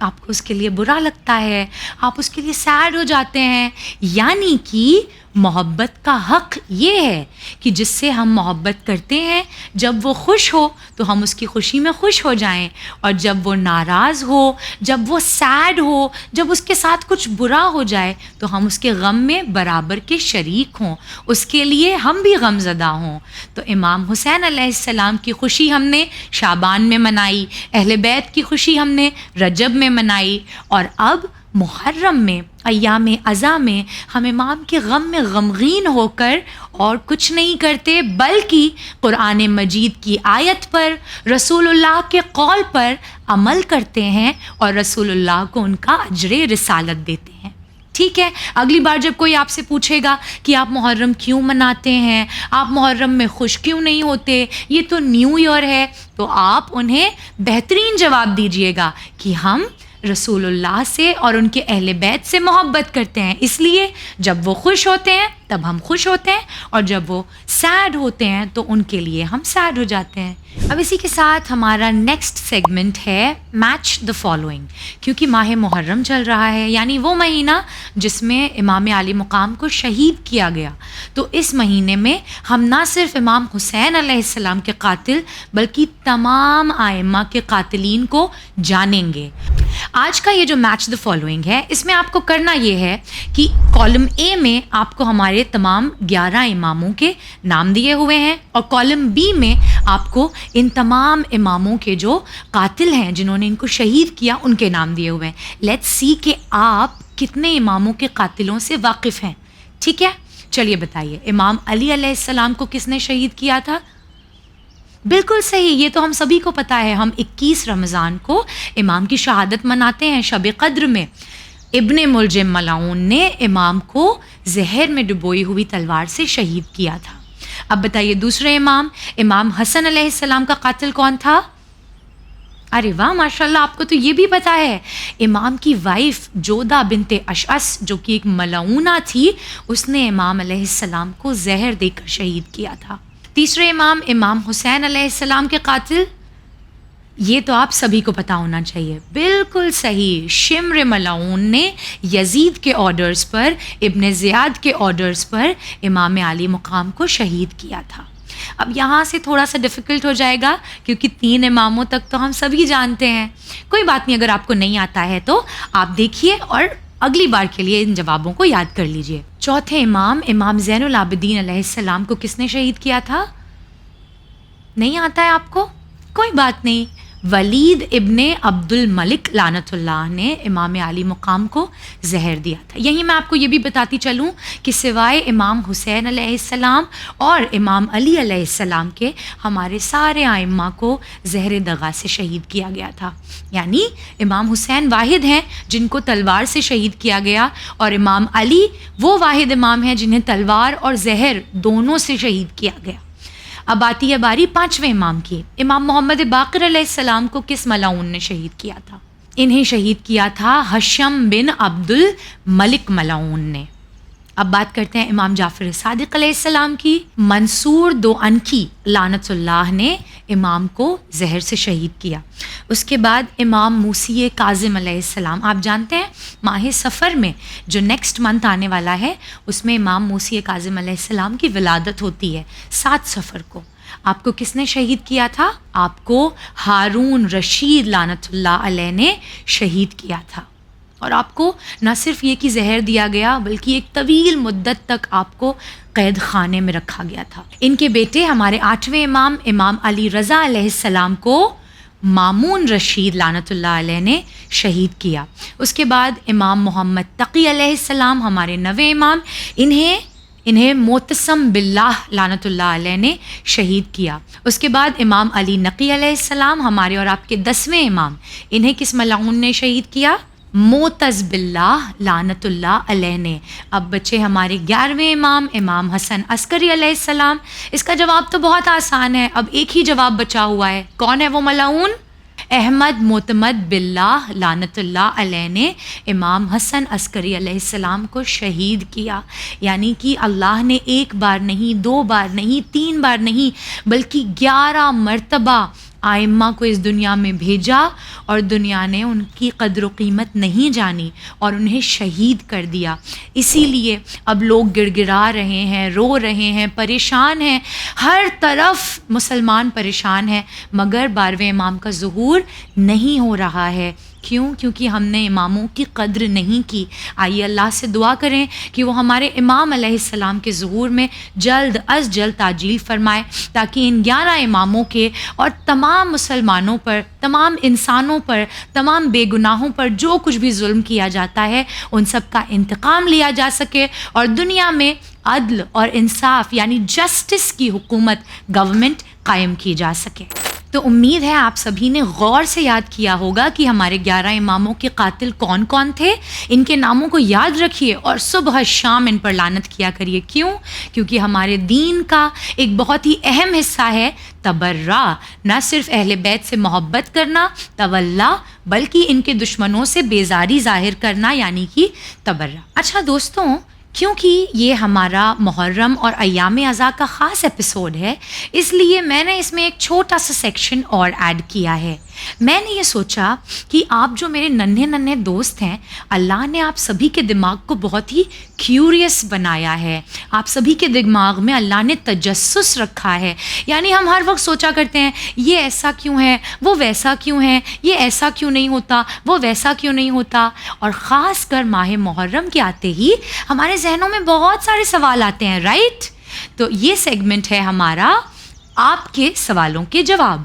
آپ کو اس کے لیے برا لگتا ہے، آپ اس کے لیے سیڈ ہو جاتے ہیں. یعنی کہ محبت کا حق یہ ہے کہ جس سے ہم محبت کرتے ہیں جب وہ خوش ہو تو ہم اس کی خوشی میں خوش ہو جائیں، اور جب وہ ناراض ہو، جب وہ سیڈ ہو، جب اس کے ساتھ کچھ برا ہو جائے تو ہم اس کے غم میں برابر کے شریک ہوں، اس کے لیے ہم بھی غم زدہ ہوں. تو امام حسین علیہ السلام کی خوشی ہم نے شعبان میں منائی، اہل بیت کی خوشی ہم نے رجب میں منائی، اور اب محرم میں ایام عزا میں ہم امام کے غم میں غمگین ہو کر اور کچھ نہیں کرتے، بلکہ قرآن مجید کی آیت پر، رسول اللہ کے قول پر عمل کرتے ہیں اور رسول اللہ کو ان کا اجر رسالت دیتے ہیں. ٹھیک ہے، اگلی بار جب کوئی آپ سے پوچھے گا کہ آپ محرم کیوں مناتے ہیں، آپ محرم میں خوش کیوں نہیں ہوتے، یہ تو نیو ایئر ہے، تو آپ انہیں بہترین جواب دیجیے گا کہ ہم رسول اللہ سے اور ان کے اہل بیت سے محبت کرتے ہیں، اس لیے جب وہ خوش ہوتے ہیں تب ہم خوش ہوتے ہیں، اور جب وہ سیڈ ہوتے ہیں تو ان کے لیے ہم سیڈ ہو جاتے ہیں. اب اسی کے ساتھ ہمارا نیکسٹ سیگمنٹ ہے میچ دا فالوئنگ. کیونکہ ماہ محرم چل رہا ہے، یعنی وہ مہینہ جس میں امام علی مقام کو شہید کیا گیا، تو اس مہینے میں ہم نہ صرف امام حسین علیہ السلام کے قاتل بلکہ تمام ائمہ کے قاتلین کو جانیں گے. آج کا یہ جو میچ دا فالوئنگ ہے، اس میں آپ کو کرنا یہ ہے کہ کالم اے میں آپ کو ہمارے تمام 11 اماموں کے نام دیے ہوئے ہیں، اور کالم بی میں آپ کو ان تمام اماموں کے جو قاتل ہیں جنہوں نے ان کو شہید کیا ان کے نام دیے ہوئے ہیں. لیٹس سی کہ آپ کتنے اماموں کے قاتلوں سے واقف ہیں. ٹھیک ہے، چلیے بتائیے، امام علی علیہ السلام کو کس نے شہید کیا تھا؟ بالکل صحیح، یہ تو ہم سبھی کو پتہ ہے. ہم 21 رمضان کو امام کی شہادت مناتے ہیں شب قدر میں. ابن ملجم ملعون نے امام کو زہر میں ڈبوئی ہوئی تلوار سے شہید کیا تھا. اب بتائیے دوسرے امام حسن علیہ السلام کا قاتل کون تھا؟ ارے واہ، ماشاءاللہ، آپ کو تو یہ بھی پتہ ہے. امام کی وائف جودہ بنت اشعث جو کہ ایک ملعونہ تھی، اس نے امام علیہ السلام کو زہر دے کر شہید کیا تھا. تیسرے امام حسین علیہ السلام کے قاتل، یہ تو آپ سبھی کو پتہ ہونا چاہیے. بالکل صحیح، شمر ملعون نے یزید کے آرڈرز پر، ابن زیاد کے آرڈرز پر امام علی مقام کو شہید کیا تھا. اب یہاں سے تھوڑا سا ڈیفیکلٹ ہو جائے گا کیونکہ 3 اماموں تک تو ہم سبھی جانتے ہیں. کوئی بات نہیں، اگر آپ کو نہیں آتا ہے تو آپ دیکھیے اور اگلی بار کے لیے ان جوابوں کو یاد کر لیجئے. چوتھے امام زین العابدین علیہ السلام کو کس نے شہید کیا تھا؟ نہیں آتا ہے آپ کو؟ کوئی بات نہیں، ولید ابن عبد الملک لعنت اللہ نے امام علی مقام کو زہر دیا تھا. یہیں میں آپ کو یہ بھی بتاتی چلوں کہ سوائے امام حسین علیہ السلام اور امام علی علیہ السلام کے ہمارے سارے ائمہ کو زہر دغا سے شہید کیا گیا تھا. یعنی امام حسین واحد ہیں جن کو تلوار سے شہید کیا گیا، اور امام علی وہ واحد امام ہیں جنہیں تلوار اور زہر دونوں سے شہید کیا گیا. اب آتی ہے باری 5ویں امام کی. امام محمد باقر علیہ السلام کو کس ملعون نے شہید کیا تھا؟ انہیں شہید کیا تھا حشم بن عبد الملک ملعون نے. اب بات کرتے ہیں امام جعفر صادق علیہ السلام کی. منصور دو انکی لعنت اللہ نے امام کو زہر سے شہید کیا. اس کے بعد امام موسی کاظم علیہ السلام، آپ جانتے ہیں ماہ سفر میں جو نیکسٹ منتھ آنے والا ہے اس میں امام موسی کاظم علیہ السلام کی ولادت ہوتی ہے 7 سفر کو. آپ کو کس نے شہید کیا تھا؟ آپ کو ہارون رشید لعنت اللہ علیہ نے شہید کیا تھا. اور آپ کو نہ صرف یہ کہ زہر دیا گیا بلکہ ایک طویل مدت تک آپ کو قید خانے میں رکھا گیا تھا. ان کے بیٹے ہمارے 8ویں امام علی رضا علیہ السلام کو مامون رشید لعنت اللہ علیہ نے شہید کیا. اس کے بعد امام محمد تقی علیہ السلام ہمارے 9ویں امام، انہیں معتصم باللہ لعنت اللہ علیہ نے شہید کیا. اس کے بعد امام علی نقی علیہ السلام ہمارے اور آپ کے 10ویں امام، انہیں کس ملعون نے شہید کیا؟ معتز باللہ لعنت اللہ علیہ نے. اب بچے ہمارے 11ویں امام حسن عسکری علیہ السلام. اس کا جواب تو بہت آسان ہے، اب ایک ہی جواب بچا ہوا ہے. کون ہے وہ ملعون؟ احمد معتمد باللہ لعنت اللہ علیہ نے امام حسن عسکری علیہ السلام کو شہید کیا. یعنی کہ اللہ نے 1 بار نہیں، 2 بار نہیں، 3 بار نہیں بلکہ 11 مرتبہ آئمہ کو اس دنیا میں بھیجا اور دنیا نے ان کی قدر و قیمت نہیں جانی اور انہیں شہید کر دیا. اسی لیے اب لوگ گڑ گڑا رہے ہیں, رو رہے ہیں, پریشان ہیں, ہر طرف مسلمان پریشان ہیں, مگر 12ویں امام کا ظہور نہیں ہو رہا ہے. کیوں؟ کیونکہ ہم نے اماموں کی قدر نہیں کی. آئیے اللہ سے دعا کریں کہ وہ ہمارے امام علیہ السلام کے ظہور میں جلد از جلد تعجیل فرمائے, تاکہ ان 11 اماموں کے اور تمام مسلمانوں پر, تمام انسانوں پر, تمام بے گناہوں پر جو کچھ بھی ظلم کیا جاتا ہے ان سب کا انتقام لیا جا سکے اور دنیا میں عدل اور انصاف یعنی جسٹس کی حکومت, گورنمنٹ قائم کی جا سکے. تو امید ہے آپ سبھی نے غور سے یاد کیا ہوگا کہ ہمارے 11 اماموں کے قاتل کون کون تھے. ان کے ناموں کو یاد رکھیے اور صبح شام ان پر لعنت کیا کریے. کیوں؟ کیونکہ ہمارے دین کا ایک بہت ہی اہم حصہ ہے تبرہ, نہ صرف اہل بیت سے محبت کرنا تولا, بلکہ ان کے دشمنوں سے بیزاری ظاہر کرنا یعنی کہ تبرہ. اچھا دوستوں, کیونکہ یہ ہمارا محرم اور ایام اعضاء کا خاص ایپیسوڈ ہے, اس لیے میں نے اس میں ایک چھوٹا سا سیکشن اور ایڈ کیا ہے. میں نے یہ سوچا کہ آپ جو میرے ننھے دوست ہیں, اللہ نے آپ سبھی کے دماغ کو بہت ہی کیوریس بنایا ہے. آپ سبھی کے دماغ میں اللہ نے تجسس رکھا ہے. یعنی ہم ہر وقت سوچا کرتے ہیں یہ ایسا کیوں ہے, وہ ویسا کیوں ہے, یہ ایسا کیوں نہیں ہوتا, وہ ویسا کیوں نہیں ہوتا. اور خاص کر ماہ محرم کے آتے ہی ہمارے ذہنوں میں بہت سارے سوال آتے ہیں, رائٹ؟ تو یہ سیگمنٹ ہے ہمارا آپ کے سوالوں کے جواب.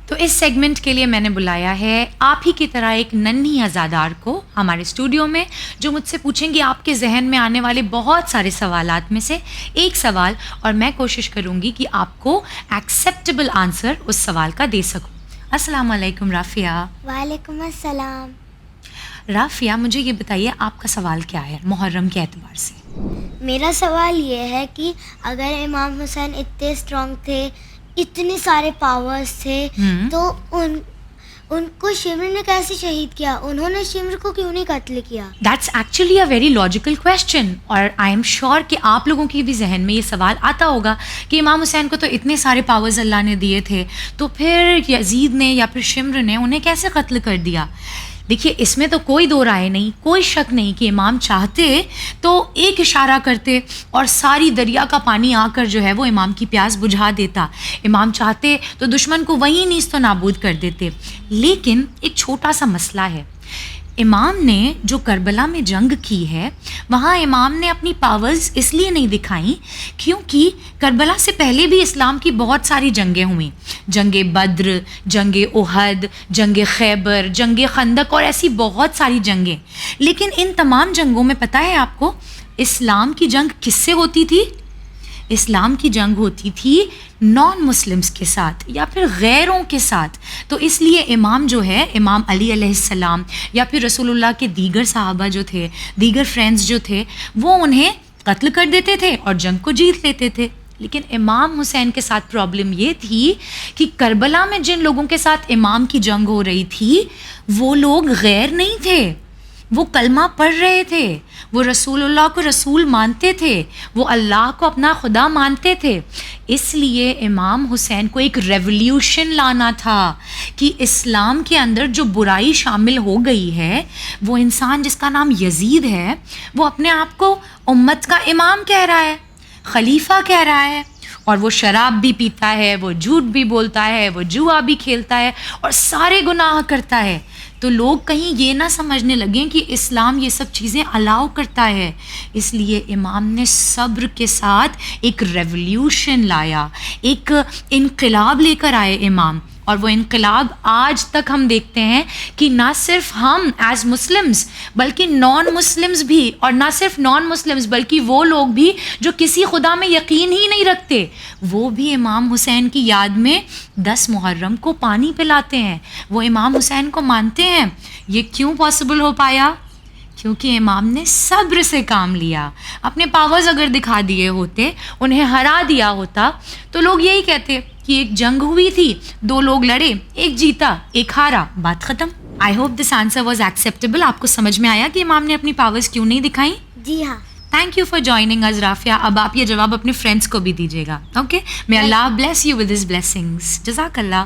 تو اس سیگمنٹ کے لیے میں نے بلایا ہے آپ ہی کی طرح ایک ننھی عزادار کو ہمارے اسٹوڈیو میں, جو مجھ سے پوچھیں گے آپ کے ذہن میں آنے والے بہت سارے سوالات میں سے ایک سوال, اور میں کوشش کروں گی کہ آپ کو ایکسیپٹیبل آنسر اس سوال کا دے سکوں. السلام علیکم رافیہ. وعلیکم السلام. رافیہ, مجھے یہ بتائیے آپ کا سوال کیا ہے محرم کے اعتبار سے؟ میرا سوال یہ ہے کہ اگر امام حسین اتنے اسٹرانگ تھے, اتنے سارے پاورز تھے, تو ان کو شمر نے کیسے شہید کیا؟ انہوں نے شمر کو کیوں نہیں قتل کیا؟ That's actually a very logical question, اور آئی ایم شیور کہ آپ لوگوں کے بھی ذہن میں یہ سوال آتا ہوگا کہ امام حسین کو تو اتنے سارے پاورز اللہ نے دیے تھے, تو پھر یزید نے یا پھر شمر نے انہیں کیسے قتل کر دیا؟ دیکھیے, اس میں تو کوئی دو رائے نہیں, کوئی شک نہیں کہ امام چاہتے تو ایک اشارہ کرتے اور ساری دریا کا پانی آ کر جو ہے وہ امام کی پیاس بجھا دیتا. امام چاہتے تو دشمن کو وہیں نیست و نابود کر دیتے. لیکن ایک چھوٹا سا مسئلہ ہے. امام نے جو کربلا میں جنگ کی ہے, وہاں امام نے اپنی پاورز اس لیے نہیں دکھائیں کیونکہ کربلا سے پہلے بھی اسلام کی بہت ساری جنگیں ہوئیں, جنگ بدر, جنگ احد, جنگ خیبر, جنگ خندق اور ایسی بہت ساری جنگیں. لیکن ان تمام جنگوں میں پتہ ہے آپ کو اسلام کی جنگ کس سے ہوتی تھی؟ اسلام کی جنگ ہوتی تھی نان مسلمس کے ساتھ یا پھر غیروں کے ساتھ. تو اس لیے امام جو ہے, امام علی علیہ السلام یا پھر رسول اللہ کے دیگر صحابہ جو تھے, دیگر فرینڈز جو تھے, وہ انہیں قتل کر دیتے تھے اور جنگ کو جیت لیتے تھے. لیکن امام حسین کے ساتھ پرابلم یہ تھی کہ کربلا میں جن لوگوں کے ساتھ امام کی جنگ ہو رہی تھی وہ لوگ غیر نہیں تھے, وہ کلمہ پڑھ رہے تھے, وہ رسول اللہ کو رسول مانتے تھے, وہ اللہ کو اپنا خدا مانتے تھے. اس لیے امام حسین کو ایک ریولیوشن لانا تھا کہ اسلام کے اندر جو برائی شامل ہو گئی ہے, وہ انسان جس کا نام یزید ہے وہ اپنے آپ کو امت کا امام کہہ رہا ہے, خلیفہ کہہ رہا ہے, اور وہ شراب بھی پیتا ہے, وہ جھوٹ بھی بولتا ہے, وہ جوا بھی کھیلتا ہے اور سارے گناہ کرتا ہے. تو لوگ کہیں یہ نہ سمجھنے لگیں کہ اسلام یہ سب چیزیں الاؤ کرتا ہے. اس لیے امام نے صبر کے ساتھ ایک ریولیوشن لایا, ایک انقلاب لے کر آئے امام. اور وہ انقلاب آج تک ہم دیکھتے ہیں کہ نہ صرف ہم ایز مسلمز بلکہ نان مسلمز بھی, اور نہ صرف نان مسلمز بلکہ وہ لوگ بھی جو کسی خدا میں یقین ہی نہیں رکھتے, وہ بھی امام حسین کی یاد میں 10 محرم کو پانی پلاتے ہیں, وہ امام حسین کو مانتے ہیں. یہ کیوں پاسبل ہو پایا؟ کیونکہ امام نے صبر سے کام لیا. اپنے پاورز اگر دکھا دیے ہوتے, انہیں ہرا دیا ہوتا, تو لوگ یہی کہتے کہ ایک جنگ ہوئی تھی, 2 لوگ لڑے, ایک جیتا ایک ہارا, بات ختم. I hope this answer was acceptable. آپ کو سمجھ میں آیا کہ امام نے اپنی پاورز کیوں نہیں دکھائیں؟ جی ہاں. Thank you for joining us Rafia. اب آپ یہ جواب اپنے فرینڈس کو بھی دیجیے گا. Okay, may Allah bless you with his blessings. جزاک اللہ.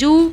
2,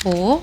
4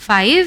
5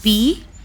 PATIENCE,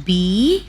BRAVERY,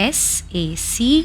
SACRIFICE,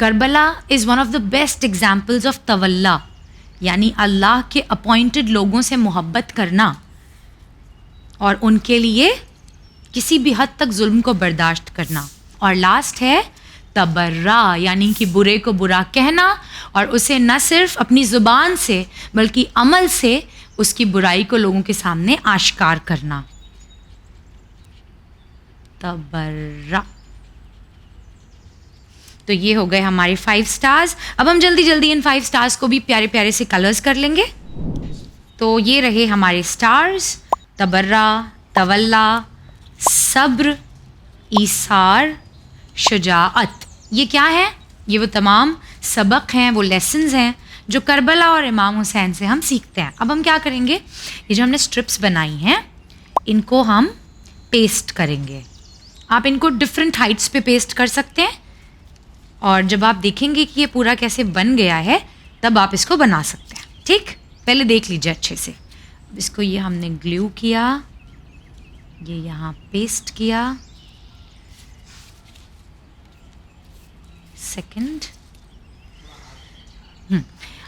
Karbala is one of the best examples of تولا، یعنی اللہ کے اپوائنٹڈ لوگوں سے محبت کرنا اور ان کے لیے کسی بھی حد تک ظلم کو برداشت کرنا. اور لاسٹ ہے تبرا، یعنی کہ برے کو برا کہنا اور اسے نہ صرف اپنی زبان سے بلکہ عمل سے اس کی برائی کو لوگوں کے سامنے آشکار کرنا. تبرا. تو یہ ہو گئے ہمارے 5 سٹارز. اب ہم جلدی جلدی ان 5 سٹارز کو بھی پیارے پیارے سے کلرز کر لیں گے. تو یہ رہے ہمارے سٹارز: تبرا، تولا، صبر، ایثار، شجاعت. یہ کیا ہے؟ یہ وہ تمام سبق ہیں، وہ لیسنز ہیں جو کربلا اور امام حسین سے ہم سیکھتے ہیں. اب ہم کیا کریں گے؟ یہ جو ہم نے اسٹرپس بنائی ہیں ان کو ہم پیسٹ کریں گے. آپ ان کو ڈفرینٹ ہائٹس پہ پیسٹ کر سکتے ہیں، اور جب آپ دیکھیں گے کہ یہ پورا کیسے بن گیا ہے تب آپ اس کو بنا سکتے ہیں. ٹھیک، پہلے دیکھ لیجیے اچھے سے. اس کو یہ ہم نے گلیو کیا، یہ یہاں پیسٹ کیا. سیکنڈ.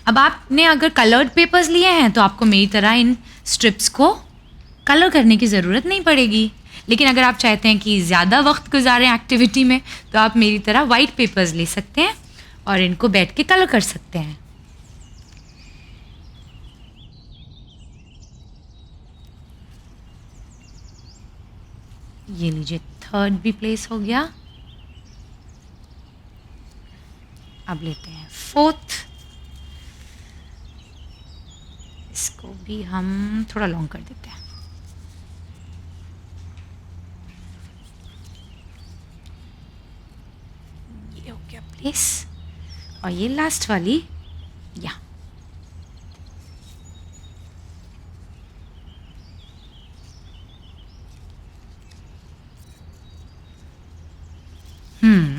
اب آپ نے اگر کلرڈ پیپرز لیے ہیں تو آپ کو میری طرح ان اسٹرپس کو کلر کرنے کی ضرورت نہیں پڑے گی، لیکن اگر آپ چاہتے ہیں کہ زیادہ وقت گزاریں ایکٹیویٹی میں تو آپ میری طرح وائٹ پیپرز لے سکتے ہیں اور ان کو بیٹھ کے کلر کر سکتے ہیں. یہ لیجیے، 3rd بھی پلیس ہو گیا. اب لیتے ہیں 4th. اس کو بھی ہم تھوڑا لانگ کر دیتے ہیں. یہ ہو گیا پلیس، اور یہ لاسٹ والی یہاں.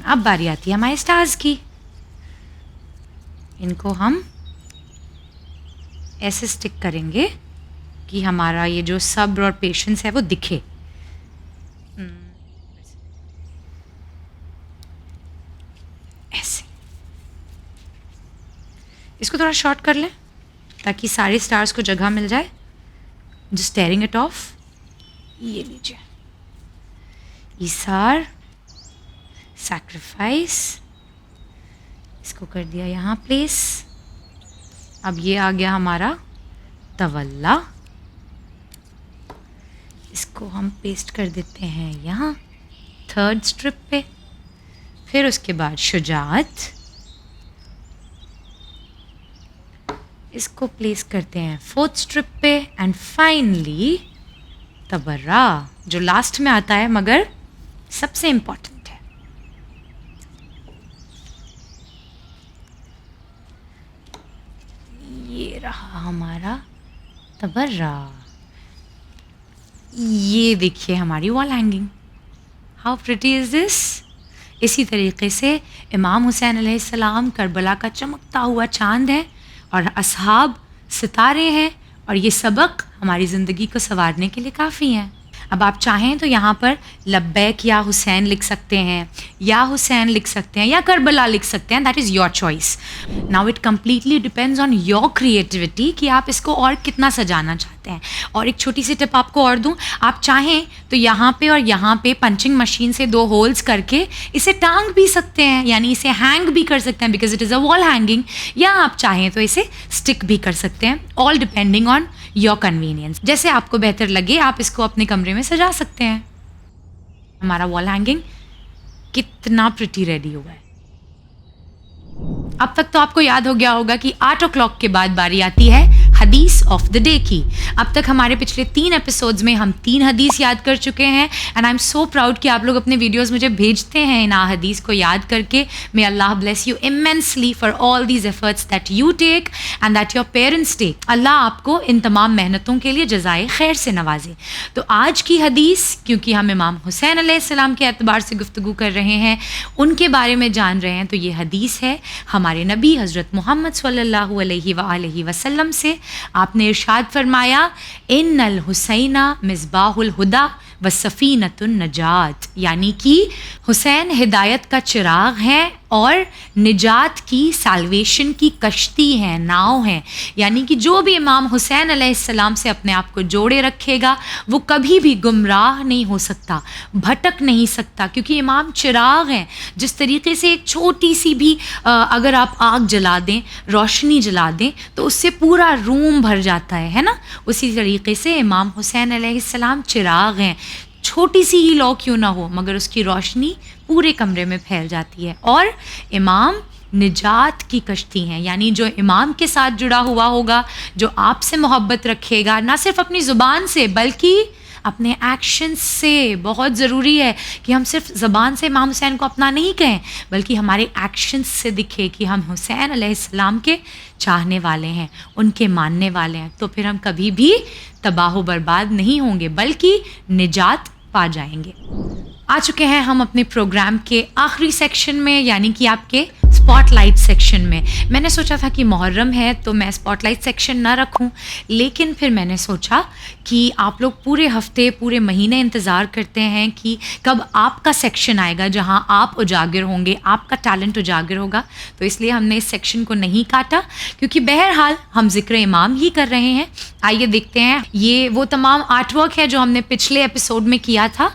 اب باری آتی ہے ہمارے اسٹارز کی. ان کو ہم ایسے اسٹک کریں گے کہ ہمارا یہ جو صبر اور پیشنس ہے وہ دکھے. ایسے اس کو تھوڑا شارٹ کر لیں تاکہ سارے اسٹارز کو جگہ مل جائے. Just tearing it off. یہ لیجیے، ایثار، سیکریفائس. اس کو کر دیا یہاں پلیس. اب یہ آ گیا ہمارا تولا. اس کو ہم پیسٹ کر دیتے ہیں یہاں 3rd اسٹرپ پہ. پھر اس کے بعد شجاعت. اس کو پلیس کرتے ہیں 4th اسٹرپ پہ. اینڈ فائنلی تبرا، جو لاسٹ میں آتا ہے مگر سب سے امپورٹنٹ. یہ رہا ہمارا تبرا. یہ دیکھیے ہماری وال ہینگنگ. ہاؤ پریٹی از دس. اسی طریقے سے امام حسین علیہ السلام کربلا کا چمکتا ہوا چاند ہے اور اصحاب ستارے ہیں، اور یہ سبق ہماری زندگی کو سنوارنے کے لیے کافی ہیں. اب آپ چاہیں تو یہاں پر لبیک یا حسین لکھ سکتے ہیں، یا حسین لکھ سکتے ہیں، یا کربلا لکھ سکتے ہیں. That is your choice. Now it completely depends on your creativity کہ آپ اس کو اور کتنا سجانا چاہتے ہیں. اور ایک چھوٹی سی ٹپ آپ کو اور دوں، آپ چاہیں تو یہاں پہ اور یہاں پہ پنچنگ مشین سے 2 ہولز کر کے اسے ٹانگ بھی سکتے ہیں، یعنی اسے ہینگ بھی کر سکتے ہیں because it is a wall hanging. یا آپ چاہیں تو اسے اسٹک بھی کر سکتے ہیں. آل ڈپینڈنگ آن یور کنوینئنس. جیسے آپ کو بہتر لگے آپ اس کو اپنے کمرے میں سجا سکتے ہیں. ہمارا وال ہینگنگ کتنا پریٹی ریڈی ہوا ہے. اب تک تو آپ کو یاد ہو گیا ہوگا کہ 8 o'clock کے بعد باری آتی ہے حدیث آف دا ڈے کی. اب تک ہمارے پچھلے 3 ایپیسوڈز میں ہم 3 حدیث یاد کر چکے ہیں. And I am so proud کہ آپ لوگ اپنے ویڈیوز مجھے بھیجتے ہیں ان حدیث کو یاد کر کے. may Allah bless you immensely for all these efforts that you take and that your parents take. اللہ آپ کو ان تمام محنتوں کے لیے جزائے خیر سے نوازے. تو آج کی حدیث، کیونکہ ہم امام حسین علیہ السلام کے اعتبار سے گفتگو کر رہے ہیں، ان کے بارے میں جان رہے ہیں، تو یہ حدیث ہے ہمارے نبی حضرت محمد صلی اللہ علیہ وآلہ وسلم سے. آپ نے ارشاد فرمایا، ان الحسین مصباح الہدی و سفینۃ النجات، یعنی کہ حسین ہدایت کا چراغ ہے اور نجات کی سالویشن کی کشتی ہیں, ناؤ ہیں. یعنی کہ جو بھی امام حسین علیہ السلام سے اپنے آپ کو جوڑے رکھے گا وہ کبھی بھی گمراہ نہیں ہو سکتا, بھٹک نہیں سکتا, کیونکہ امام چراغ ہیں. جس طریقے سے ایک چھوٹی سی بھی اگر آپ آگ جلا دیں, روشنی جلا دیں تو اس سے پورا روم بھر جاتا ہے نا. اسی طریقے سے امام حسین علیہ السلام چراغ ہیں. چھوٹی سی ہی لو کیوں نہ ہو مگر اس کی روشنی پورے کمرے میں پھیل جاتی ہے. اور امام نجات کی کشتی ہیں, یعنی جو امام کے ساتھ جڑا ہوا ہوگا, جو آپ سے محبت رکھے گا, نہ صرف اپنی زبان سے بلکہ اپنے ایکشن سے. بہت ضروری ہے کہ ہم صرف زبان سے امام حسین کو اپنا نہیں کہیں بلکہ ہمارے ایکشن سے دکھے کہ ہم حسین علیہ السلام کے چاہنے والے ہیں, ان کے ماننے والے ہیں. تو پھر ہم کبھی بھی تباہ و برباد نہیں ہوں گے بلکہ نجات پا جائیں گے. آ چکے ہیں ہم اپنے پروگرام کے آخری سیکشن میں, یعنی کہ آپ کے اسپاٹ لائٹ سیکشن میں. میں نے سوچا تھا کہ محرم ہے تو میں اسپاٹ لائٹ سیکشن نہ رکھوں, لیکن پھر میں نے سوچا کہ آپ لوگ پورے ہفتے پورے مہینے انتظار کرتے ہیں کہ کب آپ کا سیکشن آئے گا جہاں آپ اجاگر ہوں گے, آپ کا ٹیلنٹ اجاگر ہوگا. تو اس لیے ہم نے اس سیکشن کو نہیں کاٹا, کیونکہ بہرحال ہم ذکر امام ہی کر رہے ہیں. آئیے دیکھتے ہیں, یہ وہ تمام آرٹ ورک ہے جو ہم نے پچھلے ایپیسوڈ میں کیا تھا.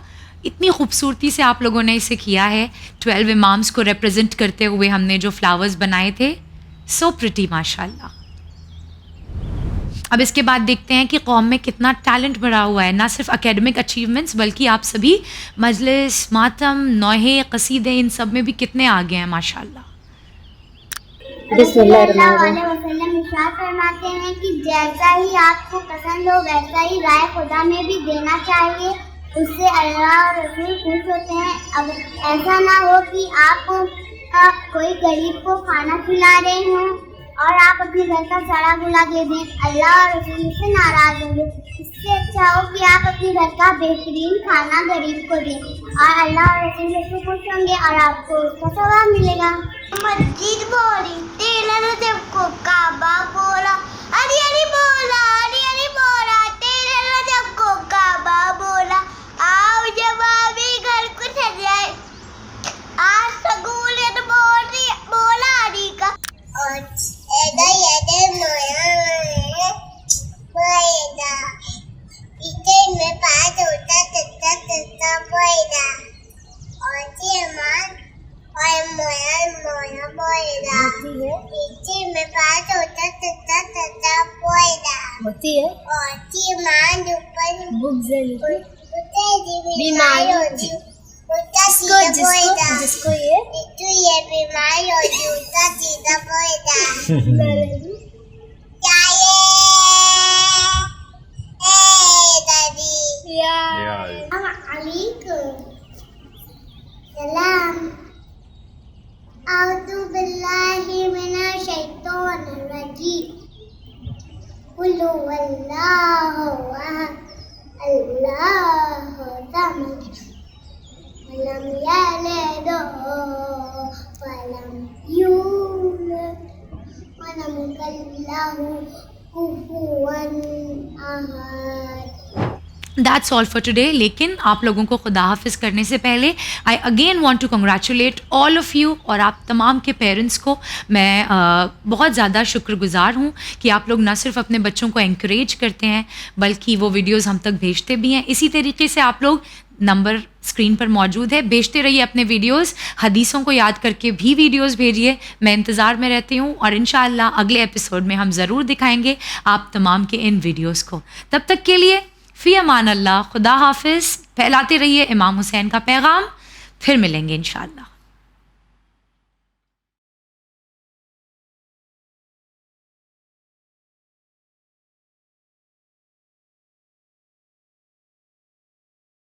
اتنی خوبصورتی سے آپ لوگوں نے اسے کیا ہے. 12 امامس کو ریپرزینٹ کرتے ہوئے ہم نے جو فلاورز بنائے تھے, سو پریٹی ماشاء اللہ. اب اس کے بعد دیکھتے ہیں کہ قوم میں کتنا ٹیلنٹ بھرا ہوا ہے, نہ صرف اکیڈمک اچیومنٹس بلکہ آپ سبھی مجلس, ماتم, نوحے, قصیدے, ان سب میں بھی کتنے آگے ہیں ماشاء اللہ. بسم اللہ الرحمن الرحیم. ارشاد فرماتے ہیں کہ جیسا ہی آپ کو پسند ہو ویسا ہی رائے خدا میں بھی دینا چاہیے, اس سے اللہ اور رسول خوش ہوتے ہیں. اب ایسا نہ ہو کہ آپ کوئی غریب کو کھانا کھلا رہے ہوں اور آپ اپنے گھر کا سڑا گلا دے دیں, اللہ اور رسول سے ناراض ہوں گے. اس سے اچھا ہو کہ آپ اپنے گھر کا بہترین کھانا غریب کو دیں اور اللہ اور رسول سے خوش ہوں گے اور آپ کو اس کا ثواب ملے گا. مسجد بولی ٹیلر جب کو کعبہ بولا, علی علی بولا, علی علی بولا, ٹیلر جب کو کعبہ بولا, آؤ جب آبی گھر کو سجائے, آج سگولیت بولا علی کا. میں پاس ہوتا تتا پوئدہ اور چیمان اور مویا پوئدہ, پیچھے میں پاس ہوتا تتا پوئدہ ہوتی ہے اور چیمان اوپر بیمار ہوتی, جس کو یہ بیماری ہوتی اس کا سیدھا پوئدہ. سلام. اعوذ باللہ من الشیطان الرجیم. قل هو اللہ احد اللہ الصمد ولم یلد ولم یولد ولم یکن لہ کفوا احد. That's all for today. لیکن آپ لوگوں کو خدا حافظ کرنے سے پہلے I again want to congratulate all of you, اور آپ تمام کے پیرنٹس کو میں بہت زیادہ شکر گزار ہوں کہ آپ لوگ نہ صرف اپنے بچوں کو انکریج کرتے ہیں بلکہ وہ ویڈیوز ہم تک بھیجتے بھی ہیں. اسی طریقے سے آپ لوگ, نمبر اسکرین پر موجود ہے, بھیجتے رہیے اپنے ویڈیوز, حدیثوں کو یاد کر کے بھی ویڈیوز بھیجیے. میں انتظار میں رہتی ہوں اور انشاءاللہ اگلے ایپیسوڈ میں ہم ضرور دکھائیں گے آپ تمام کے ان ویڈیوز کو. تب تک کے لیے فی امان اللہ, خدا حافظ. پھیلاتے رہیے امام حسین کا پیغام. پھر ملیں گے انشاءاللہ.